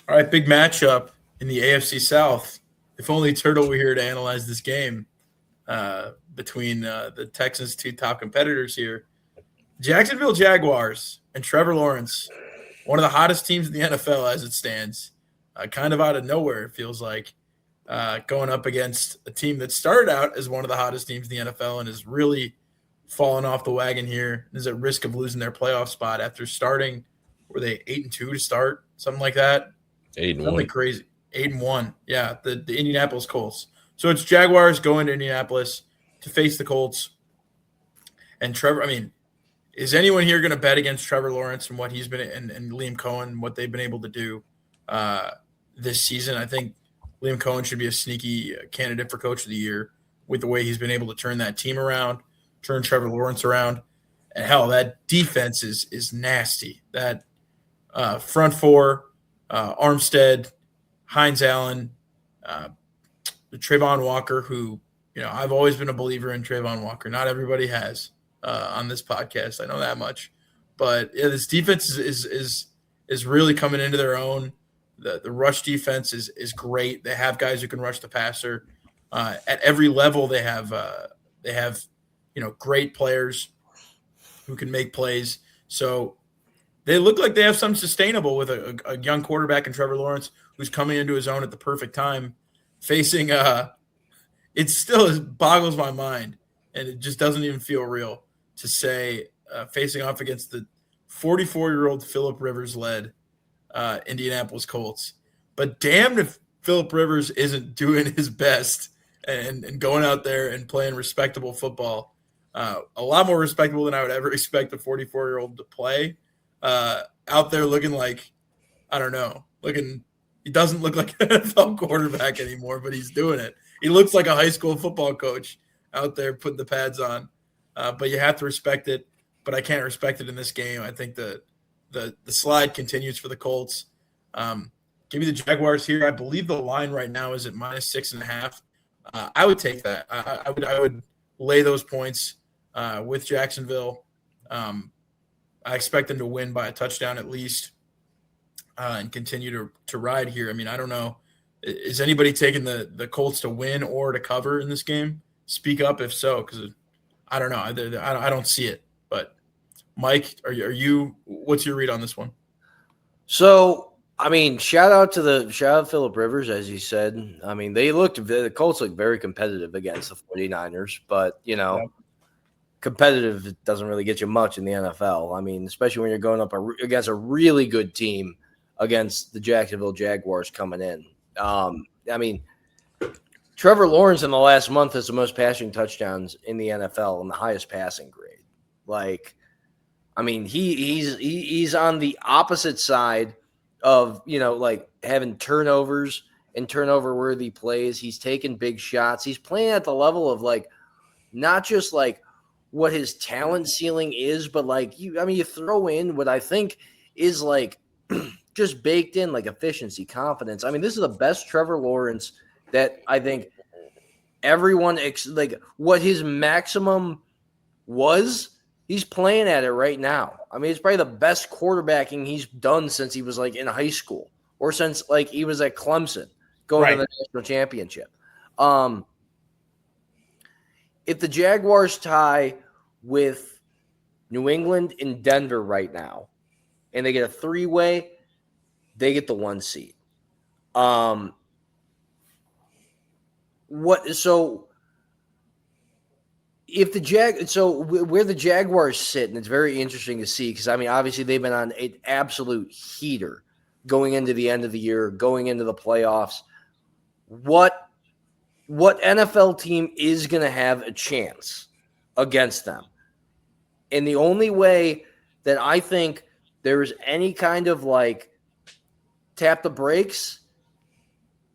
All right, big matchup in the AFC South. If only Turtle were here to analyze this game between the Texans' two top competitors here. Jacksonville Jaguars and Trevor Lawrence, one of the hottest teams in the NFL as it stands, kind of out of nowhere, it feels like, going up against a team that started out as one of the hottest teams in the NFL and has really fallen off the wagon here and is at risk of losing their playoff spot after starting, were they 8-2 to start, something like that? 8-1. Something crazy. 8-1. Yeah, the Indianapolis Colts. So it's Jaguars going to Indianapolis to face the Colts. And Trevor, is anyone here going to bet against Trevor Lawrence and what he's been and Liam Cohen, what they've been able to do this season? I think Liam Cohen should be a sneaky candidate for Coach of the Year with the way he's been able to turn that team around, turn Trevor Lawrence around. And hell, that defense is nasty. That front four, Armstead, Hines Allen, Trayvon Walker, who, I've always been a believer in Trayvon Walker. Not everybody has on this podcast. I know that much. But yeah, this defense is really coming into their own. The rush defense is great. They have guys who can rush the passer. At every level, they have great players who can make plays. So they look like they have something sustainable with a young quarterback in Trevor Lawrence who's coming into his own at the perfect time, facing it still boggles my mind, and it just doesn't even feel real to say facing off against the 44-year-old Phillip Rivers-led Indianapolis Colts. But damned if Phillip Rivers isn't doing his best and going out there and playing respectable football. A lot more respectable than I would ever expect a 44-year-old to play. Out there looking like, I don't know, he doesn't look like an NFL quarterback anymore, but he's doing it. He looks like a high school football coach out there putting the pads on. But you have to respect it, but I can't respect it in this game. I think the slide continues for the Colts. Give me the Jaguars here. I believe the line right now is at -6.5. I would take that. I would lay those points with Jacksonville. I expect them to win by a touchdown at least and continue to ride here. I don't know. Is anybody taking the Colts to win or to cover in this game? Speak up if so, because I don't know. I don't see it. But Mike, are you? What's your read on this one? So, shout out Phillip Rivers, as you said. The Colts looked very competitive against the 49ers, but competitive doesn't really get you much in the NFL. Especially when you're going up against a really good team against the Jacksonville Jaguars coming in. Trevor Lawrence in the last month has the most passing touchdowns in the NFL and the highest passing grade. He's on the opposite side of, having turnovers and turnover-worthy plays. He's taking big shots. He's playing at the level of, not just, what his talent ceiling is, but, you throw in what I think is, just baked in, efficiency, confidence. This is the best Trevor Lawrence that I think everyone what his maximum was, he's playing at it right now. It's probably the best quarterbacking he's done since he was in high school or since he was at Clemson going to the national championship. If the Jaguars tie with New England and Denver right now and they get a three-way, they get the 1 seed. Where the Jaguars sit, and it's very interesting to see because obviously they've been on an absolute heater going into the end of the year, going into the playoffs. What NFL team is going to have a chance against them? And the only way that I think there is any kind of tap the brakes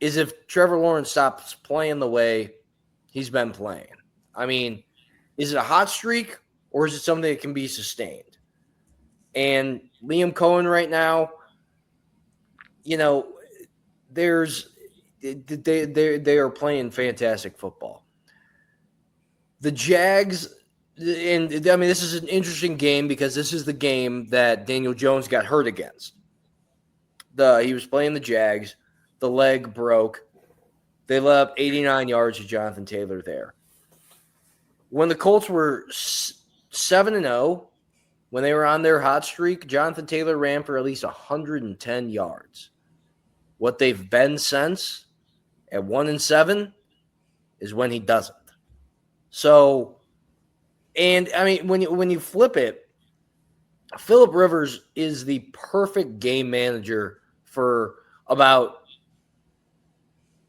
is if Trevor Lawrence stops playing the way he's been playing. Is it a hot streak or is it something that can be sustained? And Liam Cohen right now, they are playing fantastic football. The Jags, and this is an interesting game because this is the game that Daniel Jones got hurt against. He was playing the Jags. The leg broke. They let up 89 yards to Jonathan Taylor there. When the Colts were 7-0, when they were on their hot streak, Jonathan Taylor ran for at least 110 yards. What they've been since, at 1-7, is when he doesn't. So, and I mean, when you flip it, Phillip Rivers is the perfect game manager for about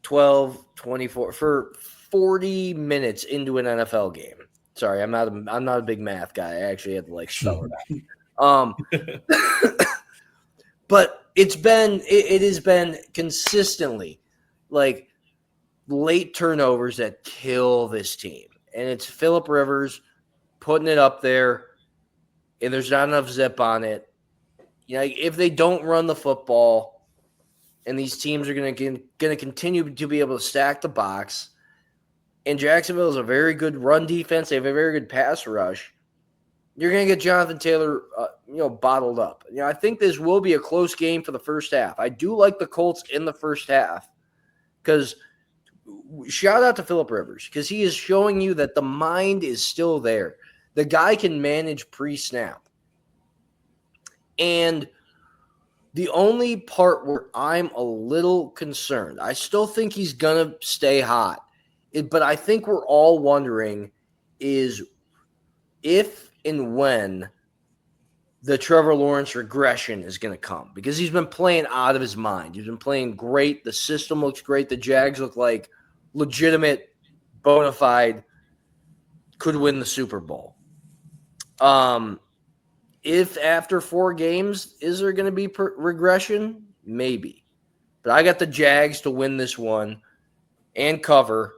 12, 24, for 40 minutes into an NFL game. Sorry, I'm not a big math guy. I actually had to spell it out. But it has been consistently late turnovers that kill this team. And it's Phillip Rivers putting it up there, and there's not enough zip on it. If they don't run the football, and these teams are going to continue to be able to stack the box, and Jacksonville is a very good run defense. They have a very good pass rush. You're going to get Jonathan Taylor, bottled up. I think this will be a close game for the first half. I do like the Colts in the first half because shout out to Phillip Rivers because he is showing you that the mind is still there. The guy can manage pre-snap. And the only part where I'm a little concerned, I still think he's going to stay hot. But I think we're all wondering is if and when the Trevor Lawrence regression is going to come because he's been playing out of his mind. He's been playing great. The system looks great. The Jags look like legitimate, bona fide, could win the Super Bowl. If after 4 games, is there going to be regression? Maybe. But I got the Jags to win this one and cover.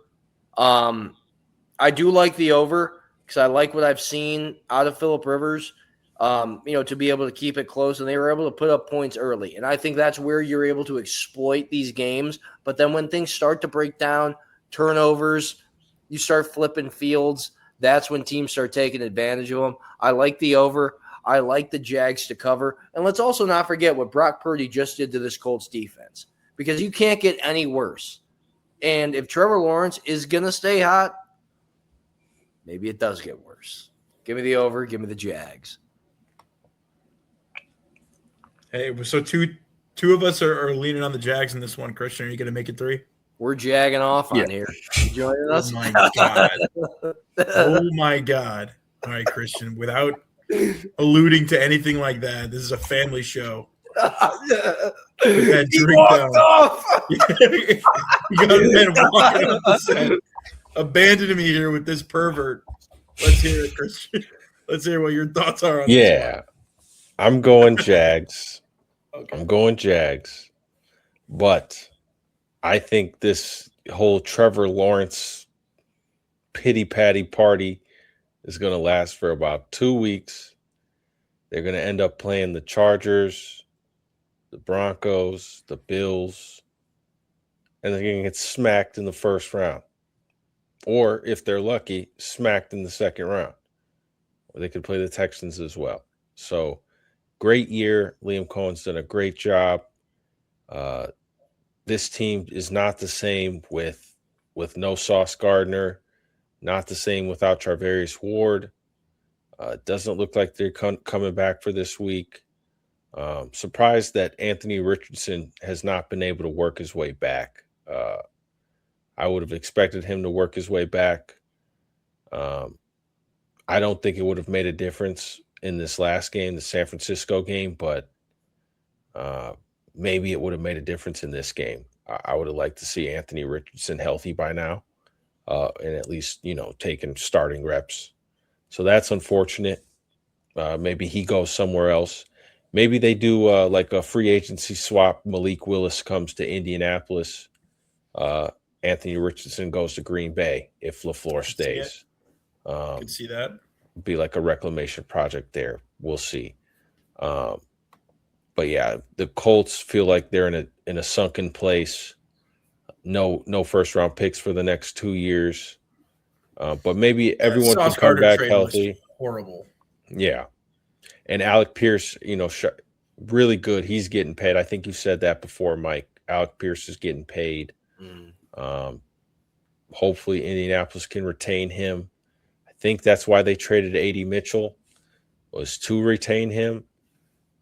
I do like the over because I like what I've seen out of Phillip Rivers, to be able to keep it close. And they were able to put up points early. And I think that's where you're able to exploit these games. But then when things start to break down, turnovers, you start flipping fields, that's when teams start taking advantage of them. I like the over. I like the Jags to cover. And let's also not forget what Brock Purdy just did to this Colts defense because you can't get any worse. And if Trevor Lawrence is going to stay hot, maybe it does get worse. Give me the over. Give me the Jags. Hey, so two of us are leaning on the Jags in this one. Christian, are you going to make it 3? We're jagging off on here. You joining us? Oh, my God. Oh, my God. All right, Christian, without alluding to anything like that, this is a family show. He walked off. You got a man walking off the set, abandoning me here with this pervert. Let's hear it, Christian. Let's hear what your thoughts are on this one. I'm going Jags. Okay. I'm going Jags. But I think this whole Trevor Lawrence pity-patty party is going to last for about 2 weeks. They're going to end up playing the Chargers, the Broncos, the Bills, and they're going to get smacked in the first round. Or, if they're lucky, smacked in the second round. Or they could play the Texans as well. So, great year. Liam Cohen's done a great job. This team is not the same with no Sauce Gardner, not the same without Charvarius Ward. It doesn't look like they're coming back for this week. Surprised that Anthony Richardson has not been able to work his way back. I would have expected him to work his way back. I don't think it would have made a difference in this last game, the San Francisco game, but maybe it would have made a difference in this game. I would have liked to see Anthony Richardson healthy by now and at least, taking starting reps. So that's unfortunate. Maybe he goes somewhere else. Maybe they do like a free agency swap. Malik Willis comes to Indianapolis. Anthony Richardson goes to Green Bay if LaFleur stays. I can see that. Be like a reclamation project there. We'll see. But yeah, the Colts feel like they're in a sunken place. No first round picks for the next 2 years. But maybe everyone can come back healthy. Horrible. Yeah. And Alec Pierce, really good. He's getting paid. I think you said that before, Mike. Alec Pierce is getting paid. Hopefully Indianapolis can retain him. I think that's why they traded A.D. Mitchell, was to retain him.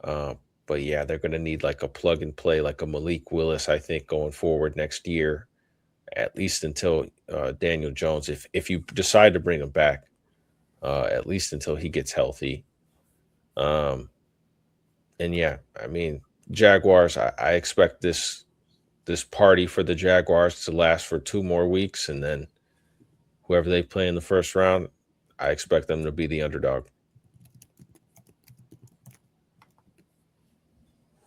But yeah, they're going to need like a plug and play, like a Malik Willis, I think, going forward next year, at least until Daniel Jones, if you decide to bring him back, at least until he gets healthy. And yeah, I mean, Jaguars, I expect this party for the Jaguars to last for 2 more weeks, and then whoever they play in the first round, I expect them to be the underdog.